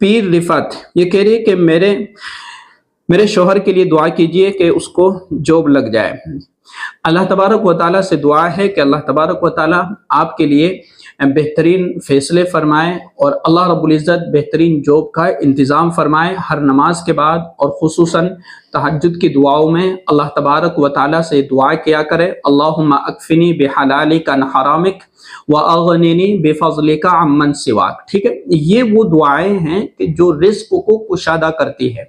پیر رفعت یہ کہہ رہی ہے کہ میرے شوہر کے لیے دعا کیجئے کہ اس کو جاب لگ جائے۔ اللہ تبارک و تعالیٰ سے دعا ہے کہ اللہ تبارک و تعالیٰ آپ کے لیے بہترین فیصلے فرمائے اور اللہ رب العزت بہترین جاب کا انتظام فرمائے۔ ہر نماز کے بعد اور خصوصاً تہجد کی دعاؤں میں اللہ تبارک و تعالیٰ سے دعا کیا کرے، اللہم اکفنی بحلالک عن حرامک واغننی بفضلک عمن سواک۔ ٹھیک ہے، یہ وہ دعائیں ہیں کہ جو رزق کو کشادہ کرتی ہے،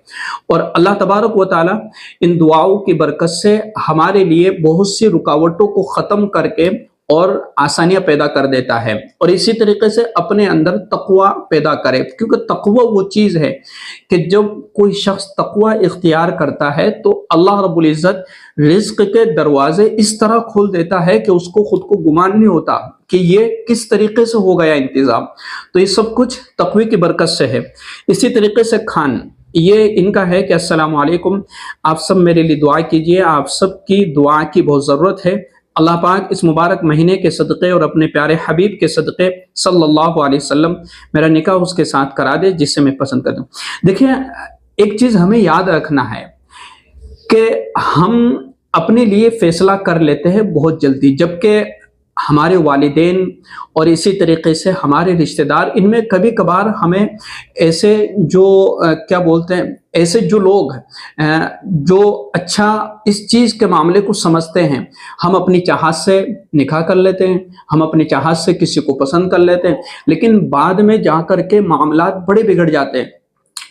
اور اللہ تبارک و تعالیٰ ان دعاؤں کی برکت سے ہمارے لیے بہت سی رکاوٹوں کو ختم کر کے اور آسانیاں پیدا کر دیتا ہے، اور اسی طریقے سے اپنے اندر تقوی پیدا کرے، کیونکہ تقوی وہ چیز ہے کہ جب کوئی شخص تقوی اختیار کرتا ہے تو اللہ رب العزت رزق کے دروازے اس طرح کھول دیتا ہے کہ اس کو خود کو گمان نہیں ہوتا کہ یہ کس طریقے سے ہو گیا انتظام۔ تو یہ سب کچھ تقوی کی برکت سے ہے۔ اسی طریقے سے خان، یہ ان کا ہے کہ السلام علیکم، آپ سب میرے لیے دعا کیجئے، آپ سب کی دعا کی بہت ضرورت ہے۔ اللہ پاک اس مبارک مہینے کے صدقے اور اپنے پیارے حبیب کے صدقے صلی اللہ علیہ وسلم میرا نکاح اس کے ساتھ کرا دے جس سے میں پسند کرتا ہوں۔ دیکھیں، ایک چیز ہمیں یاد رکھنا ہے کہ ہم اپنے لیے فیصلہ کر لیتے ہیں بہت جلدی، جبکہ ہمارے والدین اور اسی طریقے سے ہمارے رشتہ دار، ان میں کبھی کبھار ہمیں ایسے جو کیا بولتے ہیں، ایسے جو لوگ جو اچھا اس چیز کے معاملے کو سمجھتے ہیں، ہم اپنی چاہت سے نکاح کر لیتے ہیں، ہم اپنی چاہت سے کسی کو پسند کر لیتے ہیں، لیکن بعد میں جا کر کے معاملات بڑے بگڑ جاتے ہیں۔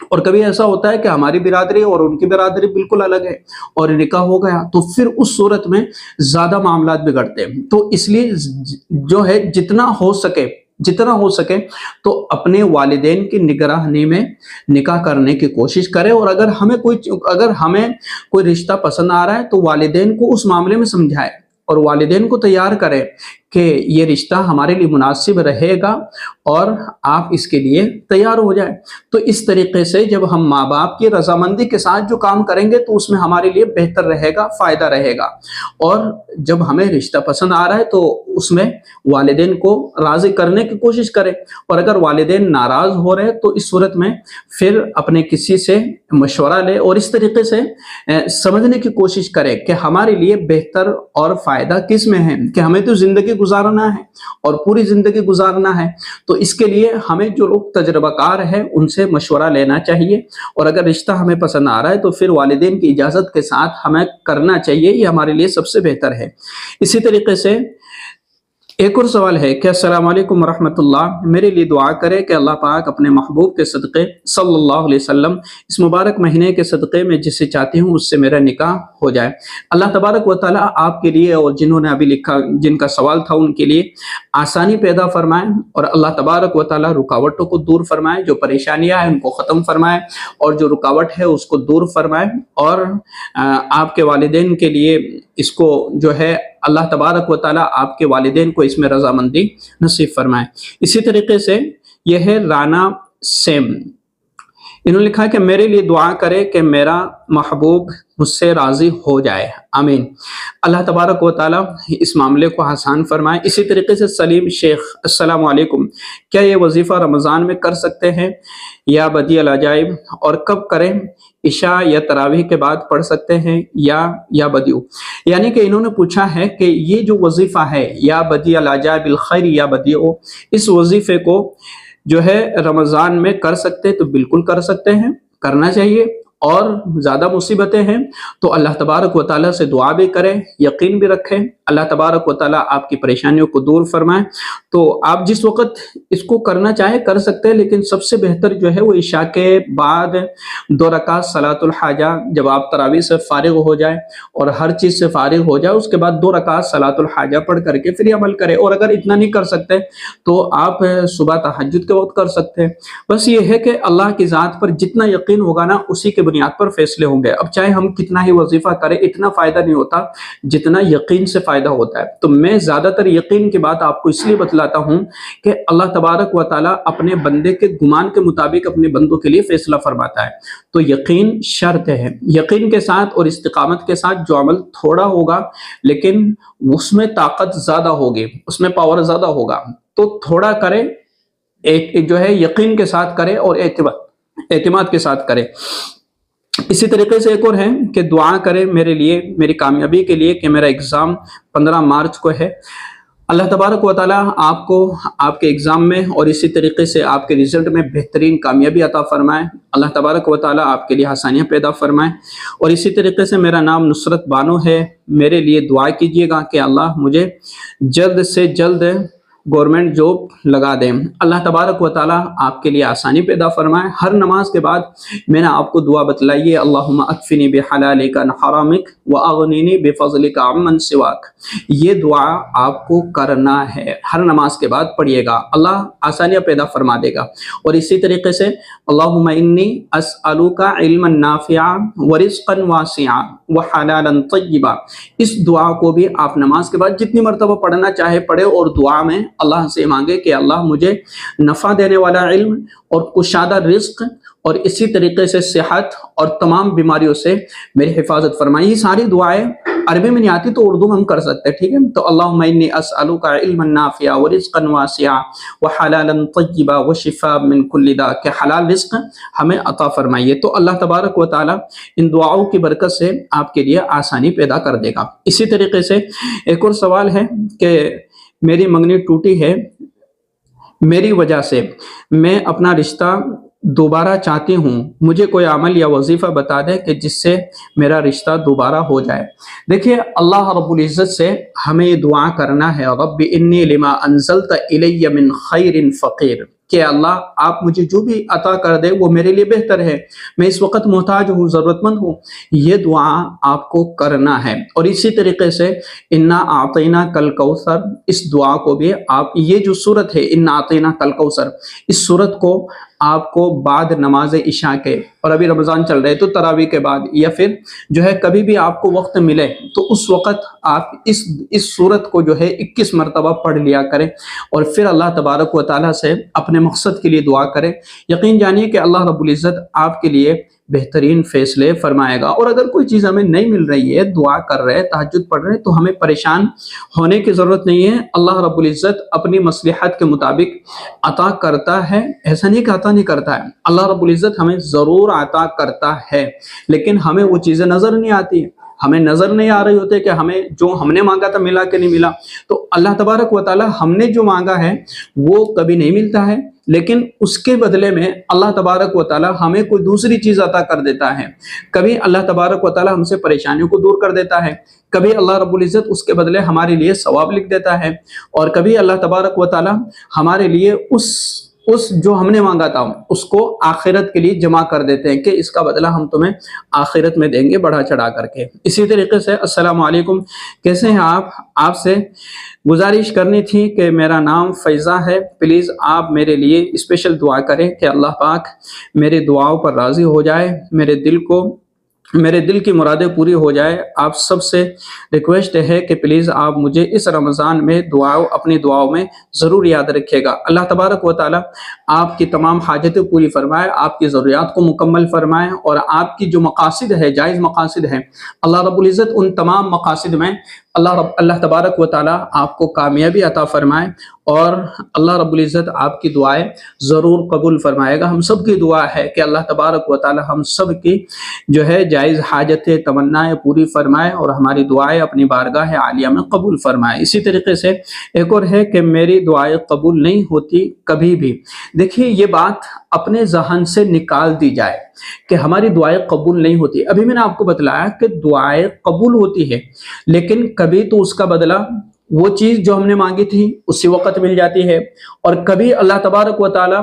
اور کبھی ایسا ہوتا ہے کہ ہماری برادری اور ان کی برادری بالکل الگ ہے اور نکاح ہو گیا، تو پھر اس صورت میں زیادہ معاملات بگڑتے ہیں۔ تو اس لیے جو ہے جتنا ہو سکے تو اپنے والدین کی نگرانی میں نکاح کرنے کی کوشش کرے، اور اگر ہمیں کوئی رشتہ پسند آ رہا ہے تو والدین کو اس معاملے میں سمجھائے اور والدین کو تیار کرے کہ یہ رشتہ ہمارے لیے مناسب رہے گا اور آپ اس کے لیے تیار ہو جائے۔ تو اس طریقے سے جب ہم ماں باپ کی رضامندی کے ساتھ جو کام کریں گے تو اس میں ہمارے لیے بہتر رہے گا، فائدہ رہے گا۔ اور جب ہمیں رشتہ پسند آ رہا ہے تو اس میں والدین کو راضی کرنے کی کوشش کریں، اور اگر والدین ناراض ہو رہے تو اس صورت میں پھر اپنے کسی سے مشورہ لے اور اس طریقے سے سمجھنے کی کوشش کرے کہ ہمارے لیے بہتر اور فائدہ کس میں ہے، کہ ہمیں تو زندگی گزارنا ہے اور پوری زندگی گزارنا ہے، تو اس کے لیے ہمیں جو لوگ تجربہ کار ہیں ان سے مشورہ لینا چاہیے، اور اگر رشتہ ہمیں پسند آ رہا ہے تو پھر والدین کی اجازت کے ساتھ ہمیں کرنا چاہیے، یہ ہمارے لیے سب سے بہتر ہے۔ اسی طریقے سے ایک اور سوال ہے کہ السلام علیکم ورحمۃ اللہ، میرے لیے دعا کرے کہ اللہ پاک اپنے محبوب کے صدقے صلی اللہ علیہ وسلم اس مبارک مہینے کے صدقے میں جسے چاہتی ہوں اس سے میرا نکاح ہو جائے۔ اللہ تبارک و تعالیٰ آپ کے لیے اور جنہوں نے ابھی لکھا، جن کا سوال تھا، ان کے لیے آسانی پیدا فرمائے، اور اللہ تبارک و تعالیٰ رکاوٹوں کو دور فرمائے، جو پریشانیاں ہیں ان کو ختم فرمائے، اور جو رکاوٹ ہے اس کو دور فرمائے، اور آپ کے والدین کے لیے اس کو جو ہے اللہ تبارک و تعالیٰ آپ کے والدین کو اس میں رضامندی نصیب فرمائے۔ اسی طریقے سے یہ ہے رانا سیم، انہوں نے لکھا کہ میرے لیے دعا کرے کہ میرا محبوب مجھ سے راضی ہو جائے، آمین۔ اللہ تبارک و تعالیٰ اس معاملے کو آسان فرمائے۔ اسی طریقے سے سلیم شیخ، السلام علیکم، کیا یہ وظیفہ رمضان میں کر سکتے ہیں یا بدیع العجائب، اور کب کریں؟ عشاء یا تراویح کے بعد پڑھ سکتے ہیں یا بدیع؟ یعنی کہ انہوں نے پوچھا ہے کہ یہ جو وظیفہ ہے یا بدیع العجائب الخیر یا بدیع، اس وظیفے کو جو ہے رمضان میں کر سکتے تو بالکل کر سکتے ہیں، کرنا چاہیے، اور زیادہ مصیبتیں ہیں تو اللہ تبارک و تعالیٰ سے دعا بھی کریں، یقین بھی رکھیں، اللہ تبارک و تعالیٰ آپ کی پریشانیوں کو دور فرمائے۔ تو آپ جس وقت اس کو کرنا چاہیں کر سکتے ہیں، لیکن سب سے بہتر جو ہے وہ عشاء کے بعد 2 رکعت صلاۃ الحاجہ، جب آپ تراویح سے فارغ ہو جائیں اور ہر چیز سے فارغ ہو جائے، اس کے بعد 2 رکعت صلاۃ الحاجہ پڑھ کر کے پھر یہ عمل کریں، اور اگر اتنا نہیں کر سکتے تو آپ صبح تہجد کے وقت کر سکتے ہیں۔ بس یہ ہے کہ اللہ کی ذات پر جتنا یقین ہوگا نا، اسی کے بنیاد پر فیصلے ہوں گے۔ اب چاہے ہم کتنا ہی وظیفہ کریں، اتنا فائدہ نہیں ہوتا جتنا یقین سے فائدہ ہوتا ہے۔ تو میں زیادہ تر یقین کی بات آپ کو اس لیے بتلاتا ہوں کہ اللہ تبارک و تعالیٰ اپنے بندے کے گمان کے مطابق اپنے بندوں کے لیے فیصلہ فرماتا ہے۔ تو یقین شرط ہے، یقین کے ساتھ اور استقامت کے ساتھ جو عمل تھوڑا ہوگا لیکن اس میں طاقت زیادہ ہوگی، اس میں پاور زیادہ ہوگا، تو تھوڑا کریں، ایک جو ہے یقین کے ساتھ کریں اور اعتماد کے ساتھ کریں۔ اسی طریقے سے ایک اور ہے کہ دعا کریں میرے لیے، میری کامیابی کے لیے، کہ میرا اگزام 15 مارچ کو ہے۔ اللہ تبارک و تعالیٰ آپ کو آپ کے اگزام میں اور اسی طریقے سے آپ کے رزلٹ میں بہترین کامیابی عطا فرمائے۔ اللہ تبارک و تعالیٰ آپ کے لیے آسانیاں پیدا فرمائے۔ اور اسی طریقے سے میرا نام نصرت بانو ہے، میرے لیے دعا کیجیے گا کہ اللہ مجھے جلد سے جلد گورنمنٹ جاب لگا دیں۔ اللہ تبارک و تعالیٰ آپ کے لیے آسانی پیدا فرمائے۔ ہر نماز کے بعد میں نے آپ کو دعا بتلائیے، اللہم اکفنی بحلالک عن حرامک واغنینی بفضلک عمن سواک۔ یہ دعا آپ کو کرنا ہے، ہر نماز کے بعد پڑھیے گا، اللہ آسانیاں پیدا فرما دے گا۔ اور اسی طریقے سے اللہم انی اسألک علما نافعا ورزقا واسعا وحلالا طیبا، اس دعا کو بھی آپ نماز کے بعد جتنی مرتبہ پڑھنا چاہے پڑھے، اور دعا میں اللہ سے مانگے کہ اللہ مجھے نفع دینے والا علم اور کشادہ رزق اور اسی طریقے سے صحت اور تمام بیماریوں سے میری حفاظت فرمائے۔ یہ ساری دعائیں عربی میں نہیں آتی تو اردو میں ہم کر سکتے ہیں، ٹھیک ہے؟ تو اللہم انی اسألک علما نافعا ورزقا واسعا وحلالا طیبا وشفاء من کل داء، کہ حلال رزق ہمیں عطا فرمائیے۔ تو اللہ تبارک و تعالیٰ ان دعاؤں کی برکت سے آپ کے لیے آسانی پیدا کر دے گا۔ اسی طریقے سے ایک اور سوال ہے کہ میری منگنی ٹوٹی ہے، میری وجہ سے میں اپنا رشتہ دوبارہ چاہتی ہوں، مجھے کوئی عمل یا وظیفہ بتا دیں کہ جس سے میرا رشتہ دوبارہ ہو جائے۔ دیکھیے اللہ رب العزت سے ہمیں یہ دعا کرنا ہے، رب انی لما انزلت الی من خیر فقیر، کہ اللہ آپ مجھے جو بھی عطا کر دے وہ میرے لیے بہتر ہے، میں اس وقت محتاج ہوں، ضرورت مند ہوں۔ یہ دعا آپ کو کرنا ہے۔ اور اسی طریقے سے انا اعطیناک الکوثر، اس دعا کو بھی آپ، یہ جو سورت ہے انا اعطیناک الکوثر، اس سورت کو آپ کو بعد نماز عشاء کے، اور ابھی رمضان چل رہے تو تراویح کے بعد، یا پھر جو ہے کبھی بھی آپ کو وقت ملے تو اس وقت آپ اس سورت کو جو ہے 21 مرتبہ پڑھ لیا کریں، اور پھر اللہ تبارک و تعالیٰ سے اپنے مقصد کے لیے دعا کریں۔ یقین جانیے کہ اللہ رب العزت آپ کے لیے بہترین فیصلے فرمائے گا۔ اور اگر کوئی چیز ہمیں نہیں مل رہی ہے، دعا کر رہے، تہجد پڑھ رہے، تو ہمیں پریشان ہونے کی ضرورت نہیں ہے۔ اللہ رب العزت اپنی مصلحت کے مطابق عطا کرتا ہے، ایسا نہیں کہ عطا نہیں کرتا ہے، اللہ رب العزت ہمیں ضرور عطا کرتا ہے، لیکن ہمیں وہ چیزیں نظر نہیں آتی، ہمیں نظر نہیں آ رہی ہوتے کہ ہمیں جو ہم نے مانگا تھا ملا کہ نہیں ملا۔ تو اللہ تبارک و تعالی ہم نے جو مانگا ہے وہ کبھی نہیں ملتا ہے، لیکن اس کے بدلے میں اللہ تبارک و تعالی ہمیں کوئی دوسری چیز عطا کر دیتا ہے۔ کبھی اللہ تبارک و تعالی ہم سے پریشانیوں کو دور کر دیتا ہے، کبھی اللہ رب العزت اس کے بدلے ہمارے لیے ثواب لکھ دیتا ہے، اور کبھی اللہ تبارک و تعالی ہمارے لیے اس جو ہم نے مانگا تھا اس کو آخرت کے لیے جمع کر دیتے ہیں کہ اس کا بدلہ ہم تمہیں آخرت میں دیں گے بڑھا چڑھا کر کے۔ اسی طریقے سے السلام علیکم، کیسے ہیں آپ سے گزارش کرنی تھی کہ میرا نام فیضہ ہے، پلیز آپ میرے لیے اسپیشل دعا کریں کہ اللہ پاک میری دعاؤں پر راضی ہو جائے، میرے دل کی مرادیں پوری ہو جائے۔ آپ سب سے ریکویسٹ ہے کہ پلیز آپ مجھے اس رمضان میں اپنی دعاؤں میں ضرور یاد رکھیے گا۔ اللہ تبارک و تعالی آپ کی تمام حاجتیں پوری فرمائے، آپ کی ضروریات کو مکمل فرمائے، اور آپ کی جو مقاصد ہے، جائز مقاصد ہیں، اللہ رب العزت ان تمام مقاصد میں اللہ تبارک و تعالی آپ کو کامیابی عطا فرمائے، اور اللہ رب العزت آپ کی دعائیں ضرور قبول فرمائے گا۔ ہم سب کی دعا ہے کہ اللہ تبارک و تعالی ہم سب کی جو ہے جائز حاجتیں، تمنائیں پوری فرمائے، اور ہماری دعائیں اپنی بارگاہ عالیہ میں قبول فرمائے۔ اسی طریقے سے ایک اور ہے کہ میری دعائیں قبول نہیں ہوتی کبھی بھی۔ دیکھیے یہ بات اپنے ذہن سے نکال دی جائے کہ ہماری دعائیں قبول نہیں ہوتی۔ ابھی میں نے آپ کو بتلایا کہ دعائیں قبول ہوتی ہے، لیکن کبھی تو اس کا بدلہ وہ چیز جو ہم نے مانگی تھی اسی وقت مل جاتی ہے، اور کبھی اللہ تبارک و تعالی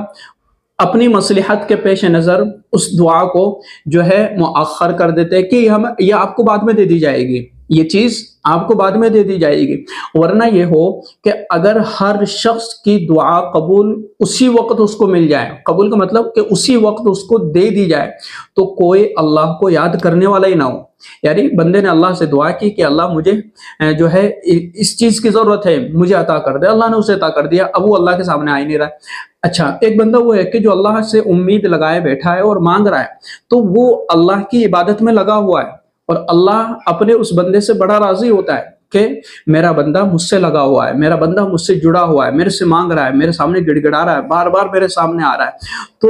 اپنی مصلحت کے پیش نظر اس دعا کو جو ہے مؤخر کر دیتے ہیں کہ یہ آپ کو بعد میں دے دی جائے گی، یہ چیز آپ کو بعد میں دے دی جائے گی۔ ورنہ یہ ہو کہ اگر ہر شخص کی دعا قبول اسی وقت اس کو مل جائے، قبول کا مطلب کہ اسی وقت اس کو دے دی جائے، تو کوئی اللہ کو یاد کرنے والا ہی نہ ہو۔ یعنی بندے نے اللہ سے دعا کی کہ اللہ مجھے جو ہے اس چیز کی ضرورت ہے، مجھے عطا کر دے، اللہ نے اسے عطا کر دیا، اب وہ اللہ کے سامنے آ ہی نہیں رہا ہے۔ اچھا، ایک بندہ وہ ہے کہ جو اللہ سے امید لگائے بیٹھا ہے اور مانگ رہا ہے، تو وہ اللہ کی عبادت میں لگا ہوا ہے، اور اللہ اپنے اس بندے سے بڑا راضی ہوتا ہے کہ میرا بندہ مجھ سے لگا ہوا ہے، میرا بندہ مجھ سے جڑا ہوا ہے، میرے سے مانگ رہا ہے، میرے سامنے گڑ گڑا رہا ہے، بار بار میرے سامنے آ رہا ہے۔ تو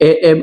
AM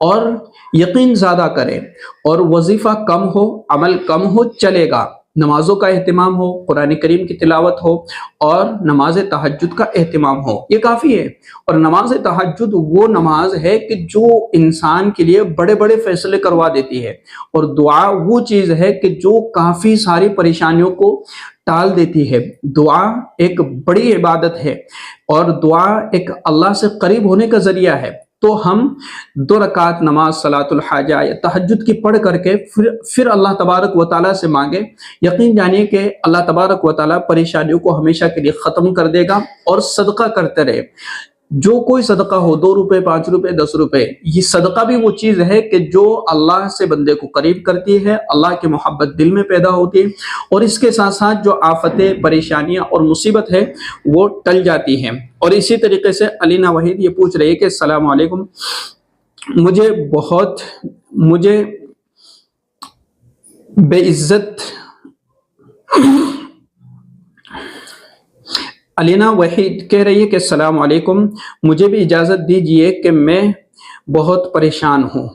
اور یقین زیادہ کریں، اور وظیفہ کم ہو، عمل کم ہو، چلے گا، نمازوں کا اہتمام ہو، قرآن کریم کی تلاوت ہو، اور نماز تہجد کا اہتمام ہو، یہ کافی ہے۔ اور نماز تہجد وہ نماز ہے کہ جو انسان کے لیے بڑے بڑے فیصلے کروا دیتی ہے، اور دعا وہ چیز ہے کہ جو کافی ساری پریشانیوں کو ٹال دیتی ہے۔ دعا ایک بڑی عبادت ہے، اور دعا ایک اللہ سے قریب ہونے کا ذریعہ ہے۔ تو ہم 2 رکعت نماز صلاۃ الحاجہ یا تہجد کی پڑھ کر کے پھر اللہ تبارک و تعالیٰ سے مانگے، یقین جانیے کہ اللہ تبارک و تعالیٰ پریشانیوں کو ہمیشہ کے لیے ختم کر دے گا۔ اور صدقہ کرتے رہے، جو کوئی صدقہ ہو، 2 روپے، 5 روپے، 10 روپے، یہ صدقہ بھی وہ چیز ہے کہ جو اللہ سے بندے کو قریب کرتی ہے، اللہ کی محبت دل میں پیدا ہوتی ہے، اور اس کے ساتھ ساتھ جو آفتیں، پریشانیاں اور مصیبت ہے وہ ٹل جاتی ہیں۔ اور اسی طریقے سے علینا وحید یہ پوچھ رہی ہے کہ السلام علیکم، مجھے بے عزت علینا وحید کہہ رہی ہے کہ السلام علیکم، مجھے بھی اجازت دیجئے کہ میں بہت پریشان ہوں۔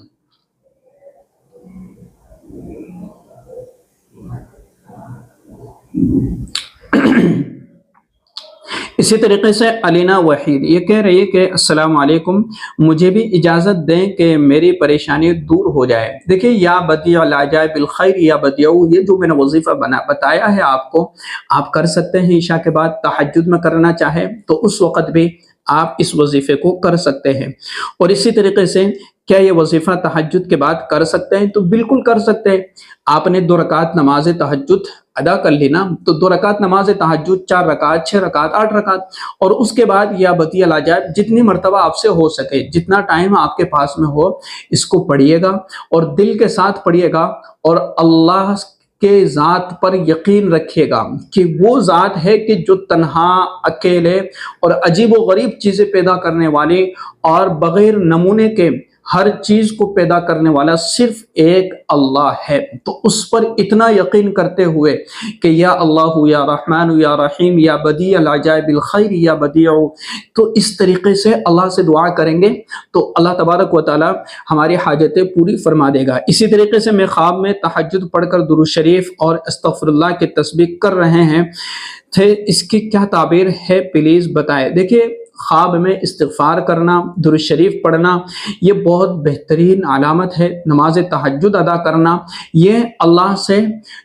اسی طریقے سے علینا وحید یہ کہہ رہی ہے کہ السلام علیکم، مجھے بھی اجازت دیں کہ میری پریشانی دور ہو جائے۔ دیکھیں، یا بدیع العجائب بالخیر یا بدیع، یہ جو میں نے وظیفہ بتایا ہے آپ کو، آپ کر سکتے ہیں۔ عشاء کے بعد تہجد میں کرنا چاہیں تو اس وقت بھی آپ اس وظیفے کو کر سکتے ہیں۔ اور اسی طریقے سے کیا یہ وظیفہ تہجد کے بعد کر سکتے ہیں؟ تو بالکل کر سکتے ہیں۔ آپ نے 2 رکعت نماز تہجد ادا کر لینا، تو 2 رکعت نماز تہجد، 4 رکعت، 6 رکعت، 8 رکعت، اور اس کے بعد یا بدیع العجائب جتنی مرتبہ آپ سے ہو سکے، جتنا ٹائم آپ کے پاس میں ہو، اس کو پڑھیے گا، اور دل کے ساتھ پڑھیے گا، اور اللہ کے ذات پر یقین رکھیے گا کہ وہ ذات ہے کہ جو تنہا، اکیلے اور عجیب و غریب چیزیں پیدا کرنے والی، اور بغیر نمونے کے ہر چیز کو پیدا کرنے والا صرف ایک اللہ ہے۔ تو اس پر اتنا یقین کرتے ہوئے کہ یا اللہ یا رحمان یا رحیم یا بدیع العجائب بالخیر یا بدیع، تو اس طریقے سے اللہ سے دعا کریں گے تو اللہ تبارک و تعالی ہماری حاجتیں پوری فرما دے گا۔ اسی طریقے سے میں خواب میں تہجد پڑھ کر درود شریف اور استغفر اللہ کی تسبیح کر رہے ہیں تھے، اس کی کیا تعبیر ہے پلیز بتائیں۔ دیکھیے، خواب میں استغفار کرنا، درود شریف پڑھنا، یہ بہت بہترین علامت ہے۔ نماز تہجد ادا کرنا یہ اللہ سے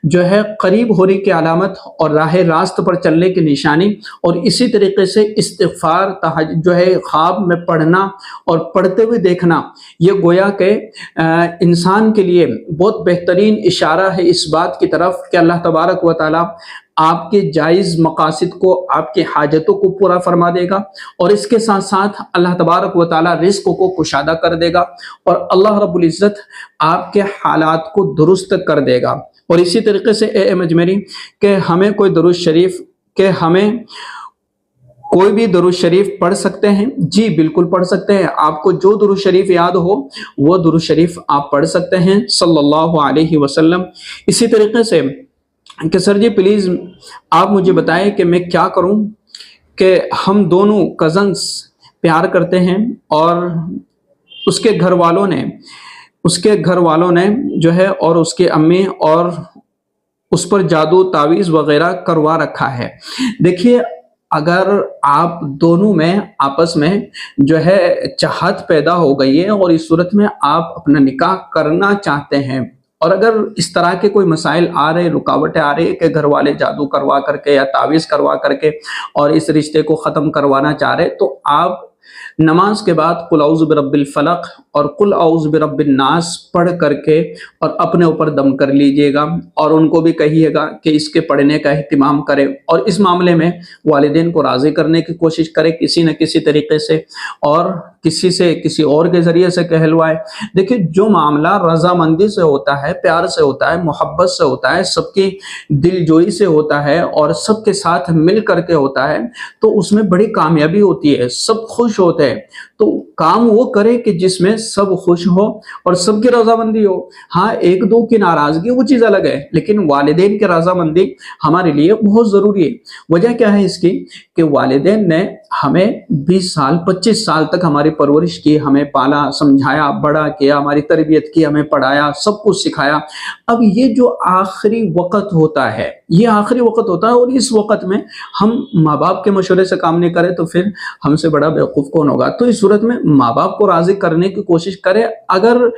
جو ہے قریب ہونے کی علامت اور راہ راست پر چلنے کی نشانی۔ اور اسی طریقے سے استغفار جو ہے خواب میں پڑھنا اور پڑھتے ہوئے دیکھنا، یہ گویا کہ انسان کے لیے بہت بہترین اشارہ ہے اس بات کی طرف کہ اللہ تبارک و تعالی آپ کے جائز مقاصد کو، آپ کی حاجتوں کو پورا فرما دے گا، اور اس کے ساتھ ساتھ اللہ تبارک و تعالی رزق کو کشادہ کر دے گا، اور اللہ رب العزت آپ کے حالات کو درست کر دے گا۔ اور اسی طریقے سے اے مجمری کہ ہمیں کوئی درود شریف، کہ ہمیں کوئی بھی درود شریف پڑھ سکتے ہیں؟ جی بالکل پڑھ سکتے ہیں۔ آپ کو جو درود شریف یاد ہو وہ درود شریف آپ پڑھ سکتے ہیں صلی اللہ علیہ وسلم۔ اسی طریقے سے کہ سر جی پلیز آپ مجھے بتائیں کہ میں کیا کروں، کہ ہم دونوں کزنس پیار کرتے ہیں، اور اس کے گھر والوں نے جو ہے، اور اس کے امی اور اس پر جادو تعویذ وغیرہ کروا رکھا ہے۔ دیکھیے، اگر آپ دونوں میں آپس میں جو ہے چاہت پیدا ہو گئی ہے، اور اس صورت میں آپ اپنا نکاح کرنا چاہتے ہیں، اور اگر اس طرح کے کوئی مسائل آ رہے، رکاوٹیں آ رہی کہ گھر والے جادو کروا کر کے یا تعویذ کروا کر کے اور اس رشتے کو ختم کروانا چاہ رہے، تو آپ نماز کے بعد قل اعوذ برب الفلق اور قل اعوذ برب الناس پڑھ کر کے اور اپنے اوپر دم کر لیجئے گا، اور ان کو بھی کہیے گا کہ اس کے پڑھنے کا اہتمام کرے، اور اس معاملے میں والدین کو راضی کرنے کی کوشش کرے کسی نہ کسی طریقے سے، اور کسی اور کے ذریعے سے کہلوائے۔ دیکھیں، جو معاملہ رضامندی سے ہوتا ہے، پیار سے ہوتا ہے، محبت سے ہوتا ہے، سب کی دل جوئی سے ہوتا ہے، اور سب کے ساتھ مل کر کے ہوتا ہے، تو اس میں بڑی کامیابی ہوتی ہے، سب خوش ہوتے ہیں۔ تو کام وہ کرے کہ جس میں سب خوش ہو اور سب کی رضامندی ہو. ہاں ایک دو کی ناراضگی وہ چیز الگ ہے، لیکن والدین کی رضامندی ہمارے لیے بہت ضروری ہے. وجہ کیا ہے اس کی کہ والدین نے ہمیں 20 سال 25 سال تک ہماری پرورش کی، ہمیں پالا سمجھایا، بڑا کیا، ہماری تربیت کی، ہمیں پڑھایا، سب کچھ سکھایا. اب یہ جو آخری وقت ہوتا ہے، یہ آخری وقت ہوتا ہے، اور اس وقت میں ہم ماں باپ کے مشورے سے کام نہیں کرے تو پھر ہم سے بڑا بیوقوف کون ہوگا. تو اس صورت میں ماں باپ کو راضی کرنے کی کوشش کرے. اگر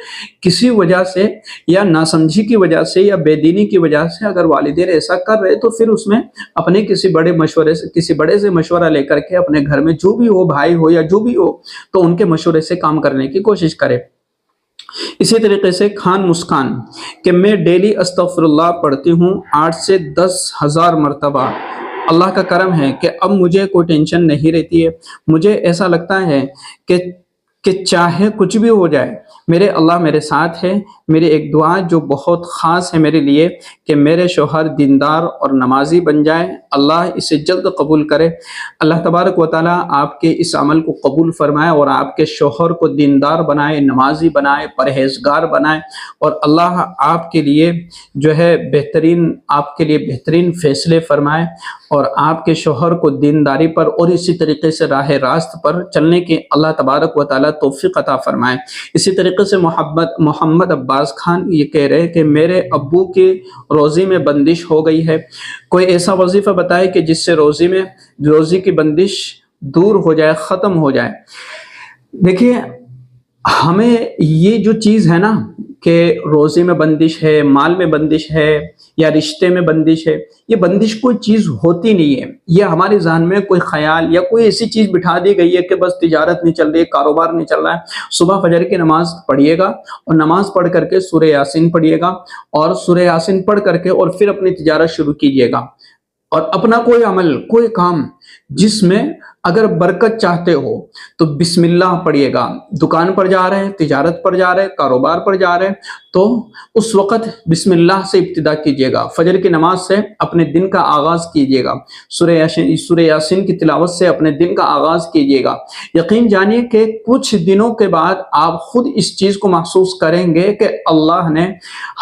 کسی وجہ سے یا ناسمجھی کی وجہ سے یا بے دینی کی وجہ سے اگر والدین ایسا کر رہے تو پھر اس میں اپنے کسی بڑے مشورے سے، کسی بڑے سے مشورہ لے کر کے اپنے گھر میں جو بھی ہو، بھائی ہو یا جو بھی ہو، تو ان کے مشورے سے کام کرنے کی کوشش کرے. اسی طریقے سے خان مسکان کہ میں ڈیلی استغفر اللہ پڑھتی ہوں 8 سے 10,000 مرتبہ. اللہ کا کرم ہے کہ اب مجھے کوئی ٹینشن نہیں رہتی ہے. مجھے ایسا لگتا ہے کہ چاہے کچھ بھی ہو جائے میرے اللہ میرے ساتھ ہے. میری ایک دعا جو بہت خاص ہے میرے لیے کہ میرے شوہر دیندار اور نمازی بن جائے، اللہ اسے جلد قبول کرے. اللہ تبارک و تعالیٰ آپ کے اس عمل کو قبول فرمائے اور آپ کے شوہر کو دیندار بنائے، نمازی بنائے، پرہیزگار بنائے، اور اللہ آپ کے لیے جو ہے آپ کے لیے بہترین فیصلے فرمائے، اور آپ کے شوہر کو دینداری پر اور اسی طریقے سے راہ راست پر چلنے کی اللہ تبارک و تعالیٰ توفیق عطا فرمائے. اسی طریقے سے محمد عباس خان یہ کہہ رہے کہ میرے ابو کی روزی میں بندش ہو گئی ہے. کوئی ایسا وظیفہ بتائے کہ جس سے روزی کی بندش دور ہو جائے، ختم ہو جائے. دیکھیے ہمیں یہ جو چیز ہے نا کہ روزی میں بندش ہے، مال میں بندش ہے، یا رشتے میں بندش ہے، یہ بندش کوئی چیز ہوتی نہیں ہے. یہ ہمارے ذہن میں کوئی خیال یا کوئی ایسی چیز بٹھا دی گئی ہے کہ بس تجارت نہیں چل رہی ہے، کاروبار نہیں چل رہا ہے. صبح فجر کی نماز پڑھیے گا اور نماز پڑھ کر کے سورہ یاسین پڑھیے گا، اور سورہ یاسین پڑھ کر کے اور پھر اپنی تجارت شروع کیجیے گا. اور اپنا کوئی عمل، کوئی کام جس میں اگر برکت چاہتے ہو تو بسم اللہ پڑھیے گا. دکان پر جا رہے ہیں، تجارت پر جا رہے ہیں، کاروبار پر جا رہے ہیں، تو اس وقت بسم اللہ سے ابتدا کیجیے گا. فجر کی نماز سے اپنے دن کا آغاز کیجیے گا. سورہ یاسین کی تلاوت سے اپنے دن کا آغاز کیجیے گا. یقین جانیے کہ کچھ دنوں کے بعد آپ خود اس چیز کو محسوس کریں گے کہ اللہ نے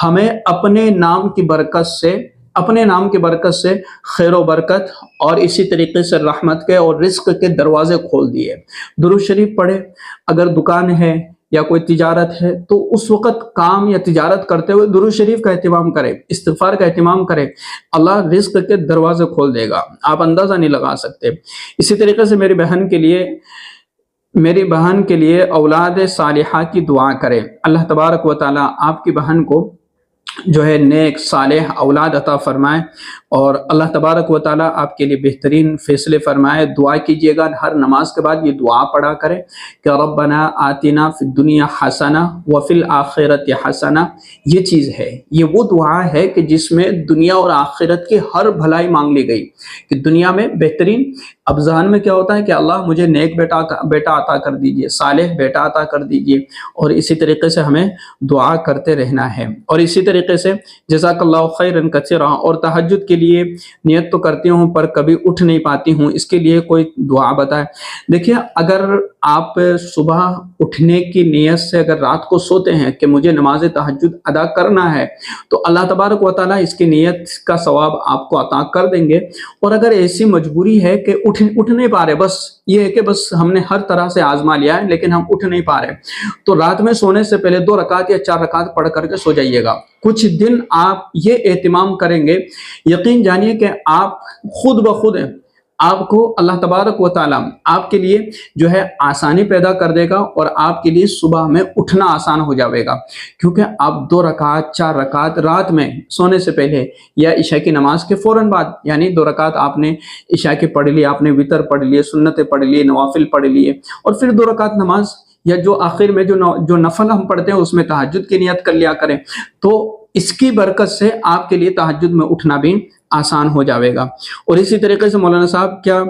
ہمیں اپنے نام کی برکت سے خیر و برکت اور اسی طریقے سے رحمت کے اور رزق کے دروازے کھول دیے. درود شریف پڑھے. اگر دکان ہے یا کوئی تجارت ہے تو اس وقت کام یا تجارت کرتے ہوئے درود شریف کا اہتمام کرے، استغفار کا اہتمام کرے. اللہ رزق کے دروازے کھول دے گا، آپ اندازہ نہیں لگا سکتے. اسی طریقے سے میری بہن کے لیے اولاد صالحہ کی دعا کرے. اللہ تبارک و تعالیٰ آپ کی بہن کو جو ہے نیک صالح اولاد عطا فرمائے، اور اللہ تبارک و تعالیٰ آپ کے لیے بہترین فیصلے فرمائے. دعا کیجیے گا، ہر نماز کے بعد یہ دعا پڑھا کرے کہ ربنا آتنا فی الدنیا حسنہ وفی الآخرۃ حسنہ. یہ چیز ہے، یہ وہ دعا ہے کہ جس میں دنیا اور آخرت کی ہر بھلائی مانگ لی گئی کہ دنیا میں بہترین. اب ذہن میں کیا ہوتا ہے کہ اللہ مجھے نیک بیٹا عطا کر دیجئے، صالح بیٹا عطا کر دیجئے، اور اسی طریقے سے ہمیں دعا کرتے رہنا ہے. اور اسی طریقے سے جزاک اللہ خیرا کثیرا. اور تہجد کے لیے نیت تو کرتی ہوں پر کبھی اٹھ نہیں پاتی ہوں، اس کے لیے کوئی دعا بتائے. دیکھیے اگر آپ صبح اٹھنے کی نیت سے اگر رات کو سوتے ہیں کہ مجھے نماز تہجد ادا کرنا ہے تو اللہ تبارک و تعالیٰ اس کی نیت کا ثواب آپ کو عطا کر دیں گے. اور اگر ایسی مجبوری ہے کہ اٹھ نہیں پا رہے، بس یہ ہے کہ بس ہم نے ہر طرح سے آزما لیا ہے لیکن ہم اٹھ نہیں پا رہے، تو رات میں سونے سے پہلے 2 رکعت یا 4 رکعت پڑھ کر کے سو جائیے گا. کچھ دن آپ یہ اہتمام کریں گے، یقین جانیے کہ آپ خود بخود آپ کو اللہ تبارک و تعالیٰ آپ کے لیے جو ہے آسانی پیدا کر دے گا، اور آپ کے لیے صبح میں اٹھنا آسان ہو جائے گا. کیونکہ آپ 2 رکعت 4 رکعت رات میں سونے سے پہلے یا عشاء کی نماز کے فوراً بعد، یعنی 2 رکعت آپ نے عشاء کی پڑھ لی، آپ نے وتر پڑھ لیے، سنتیں پڑھ لیے، نوافل پڑھ لیے، اور پھر 2 رکعت نماز یا جو آخر میں جو نفل ہم پڑھتے ہیں اس میں تہجد کی نیت کر لیا کریں. تو اس کی برکت سے آپ کے لیے تہجد میں اٹھنا بھی آسان ہو جاوے گا. اور اسی طریقے سے مولانا صاحب کیا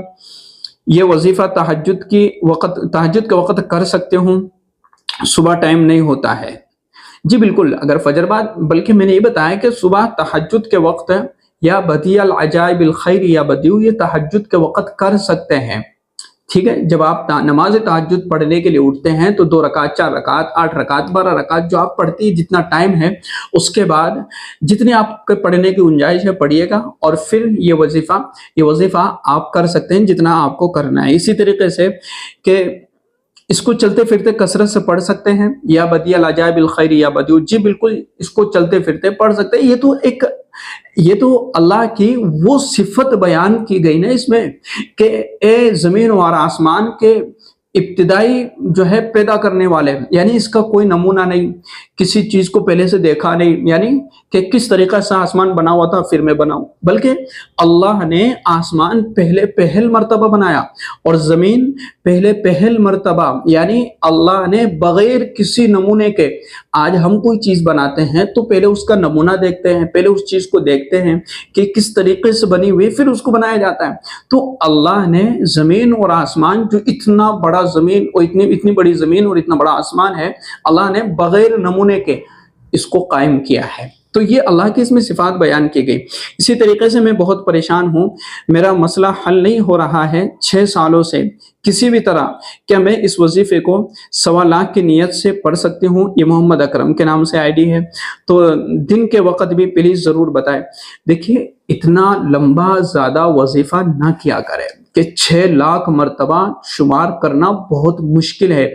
یہ وظیفہ تہجد کے وقت کر سکتے ہوں؟ صبح ٹائم نہیں ہوتا ہے. جی بالکل، اگر فجر بعد، بلکہ میں نے یہ بتایا کہ صبح تہجد کے وقت یا بدیع العجائب الخیر یا بدیع، یہ تہجد کے وقت کر سکتے ہیں. ٹھیک ہے، جب آپ نماز تہجد پڑھنے کے لیے اٹھتے ہیں تو 2 رکعت، 4 رکعت، 8 رکعت، 12 رکعت جو آپ پڑھتی ہیں جتنا ٹائم ہے، اس کے بعد جتنی آپ کے پڑھنے کی گنجائش ہے پڑھیے گا، اور پھر یہ وظیفہ آپ کر سکتے ہیں جتنا آپ کو کرنا ہے۔ اسی طریقے سے کہ اس کو چلتے پھرتے کثرت سے پڑھ سکتے ہیں، یا بدیع لاجائے بالخیر یا بدیع، جی بالکل اس کو چلتے پھرتے پڑھ سکتے ہیں۔ یہ تو اللہ کی وہ صفت بیان کی گئی نا اس میں کہ اے زمین اور آسمان کے ابتدائی جو ہے پیدا کرنے والے، یعنی اس کا کوئی نمونہ نہیں، کسی چیز کو پہلے سے دیکھا نہیں، یعنی کہ کس طریقہ سے آسمان بنا ہوا تھا پھر میں بناؤں، بلکہ اللہ نے آسمان پہل مرتبہ بنایا اور زمین پہل مرتبہ، یعنی اللہ نے بغیر کسی نمونے کے، آج ہم کوئی چیز بناتے ہیں تو پہلے اس کا نمونہ دیکھتے ہیں، پہلے اس چیز کو دیکھتے ہیں کہ کس طریقے سے بنی ہوئی، پھر اس کو بنایا جاتا ہے۔ تو اللہ نے زمین اور آسمان، جو اتنا بڑا زمین اور اتنی بڑی زمین اور اتنا بڑا آسمان ہے، اللہ نے بغیر نمونے کے اس کو قائم کیا ہے۔ تو یہ اللہ کی اس میں صفات بیان کی گئی۔ اسی طریقے سے میں بہت پریشان ہوں، میرا مسئلہ حل نہیں ہو رہا ہے 6 سالوں سے کسی بھی طرح، کیا میں اس وظیفے کو 1.25 لاکھ کی نیت سے پڑھ سکتی ہوں؟ یہ محمد اکرم کے نام سے ID ہے، تو دن کے وقت بھی پلیز ضرور بتائیں۔ دیکھیے اتنا لمبا زیادہ وظیفہ نہ کیا کرے کہ 6 لاکھ مرتبہ شمار کرنا بہت مشکل ہے۔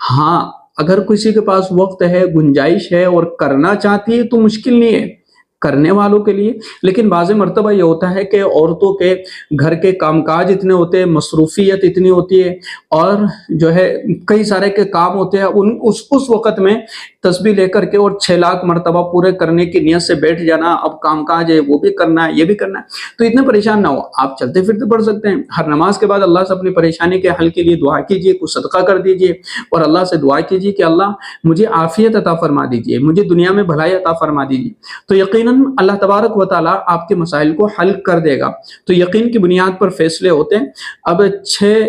ہاں اگر کسی کے پاس وقت ہے، گنجائش ہے اور کرنا چاہتی ہے تو مشکل نہیں ہے کرنے والوں کے لیے، لیکن بعض مرتبہ یہ ہوتا ہے کہ عورتوں کے گھر کے کام کاج اتنے ہوتے ہیں، مصروفیت اتنی ہوتی ہے، اور جو ہے کئی سارے کے کام ہوتے ہیں، اس وقت میں تسبیح لے کر کے اور 6 لاکھ مرتبہ پورے کرنے کی نیت سے بیٹھ جانا، اب کام کاج ہے وہ بھی کرنا ہے یہ بھی کرنا ہے، تو اتنے پریشان نہ ہو، آپ چلتے پھرتے پڑھ سکتے ہیں۔ ہر نماز کے بعد اللہ سے اپنی پریشانی کے حل کے لیے دعا کیجیے، کچھ صدقہ کر دیجیے، اور اللہ سے دعا کیجیے کہ اللہ مجھے عافیت عطا فرما دیجیے، مجھے دنیا میں بھلائی عطا فرما دیجیے، تو یقیناً اللہ تبارک و تعالیٰ آپ کے مسائل کو حل کر دے گا۔ تو یقین کی بنیاد پر فیصلے ہوتے ہیں۔ اب 6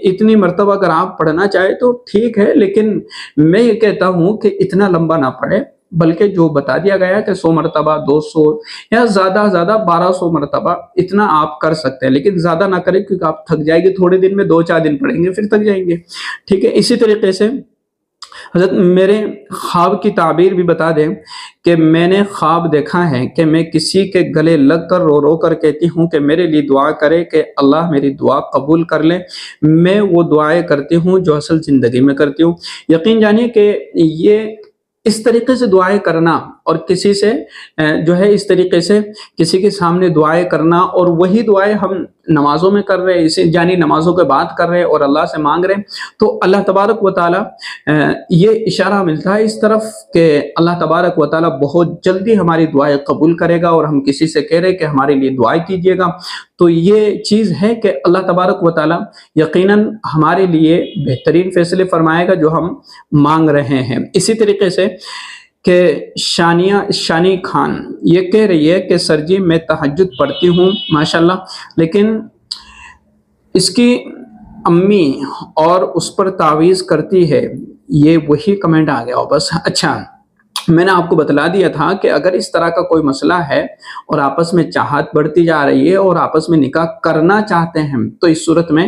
اتنی مرتبہ اگر آپ پڑھنا چاہے تو ٹھیک ہے، لیکن میں یہ کہتا ہوں کہ اتنا لمبا نہ پڑھے، بلکہ جو بتا دیا گیا ہے کہ 100 مرتبہ، 200 یا زیادہ 1200 مرتبہ اتنا آپ کر سکتے ہیں، لیکن زیادہ نہ کریں کیونکہ آپ تھک جائیں گے، تھوڑے دن میں 2-4 دن پڑھیں گے پھر تھک جائیں گے، ٹھیک ہے۔ اسی طریقے سے حضرت میرے خواب کی تعبیر بھی بتا دیں کہ میں نے خواب دیکھا ہے کہ میں کسی کے گلے لگ کر رو کر کہتی ہوں کہ میرے لیے دعا کرے کہ اللہ میری دعا قبول کر لے۔ میں وہ دعائیں کرتی ہوں جو اصل زندگی میں کرتی ہوں۔ یقین جانیے کہ یہ اس طریقے سے دعائیں کرنا اور کسی سے جو ہے اس طریقے سے کسی کے سامنے دعائیں کرنا، اور وہی دعائیں ہم نمازوں میں کر رہے ہیں، یعنی نمازوں کے بعد کر رہے ہیں اور اللہ سے مانگ رہے ہیں، تو اللہ تبارک و تعالیٰ یہ اشارہ ملتا ہے اس طرف کہ اللہ تبارک و تعالیٰ بہت جلدی ہماری دعائیں قبول کرے گا، اور ہم کسی سے کہہ رہے کہ ہمارے لیے دعائیں کیجیے گا، تو یہ چیز ہے کہ اللہ تبارک و تعالیٰ یقیناً ہمارے لیے بہترین فیصلے فرمائے گا جو ہم مانگ رہے ہیں۔ اسی طریقے سے کہ شانی خان یہ کہہ رہی ہے کہ سر جی میں تہجد پڑھتی ہوں ماشاءاللہ، لیکن اس کی امی اور اس پر تعویذ کرتی ہے، یہ وہی کمنٹ آ گیا بس۔ اچھا، میں نے آپ کو بتلا دیا تھا کہ اگر اس طرح کا کوئی مسئلہ ہے اور آپس میں چاہت بڑھتی جا رہی ہے اور آپس میں نکاح کرنا چاہتے ہیں تو اس صورت میں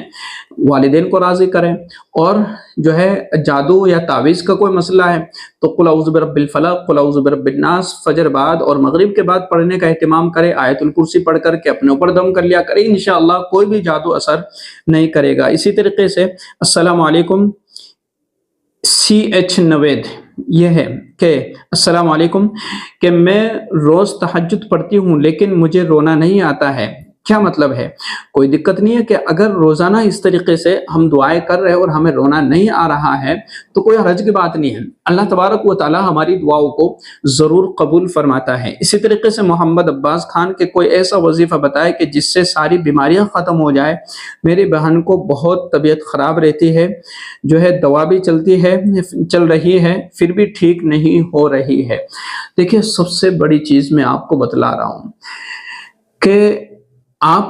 والدین کو راضی کریں، اور جو ہے جادو یا تعویذ کا کوئی مسئلہ ہے تو قل اعوذ برب الفلق، قل اعوذ برب الناس فجر بعد اور مغرب کے بعد پڑھنے کا اہتمام کرے، آیت الکرسی پڑھ کر کے اپنے اوپر دم کر لیا کرے، انشاءاللہ کوئی بھی جادو اثر نہیں کرے گا۔ اسی طریقے سے السلام علیکم CH نوید یہ ہے کہ السلام علیکم، کہ میں روز تہجد پڑھتی ہوں لیکن مجھے رونا نہیں آتا ہے، کیا مطلب ہے؟ کوئی دقت نہیں ہے کہ اگر روزانہ اس طریقے سے ہم دعائیں کر رہے ہیں اور ہمیں رونا نہیں آ رہا ہے تو کوئی حرج کی بات نہیں ہے، اللہ تبارک و تعالی ہماری دعاؤں کو ضرور قبول فرماتا ہے۔ اسی طریقے سے محمد عباس خان کے کوئی ایسا وظیفہ بتائے کہ جس سے ساری بیماریاں ختم ہو جائے، میری بہن کو بہت طبیعت خراب رہتی ہے، جو ہے دوا بھی چل رہی ہے پھر بھی ٹھیک نہیں ہو رہی ہے۔ دیکھیے سب سے بڑی چیز میں آپ کو بتلا رہا ہوں کہ آپ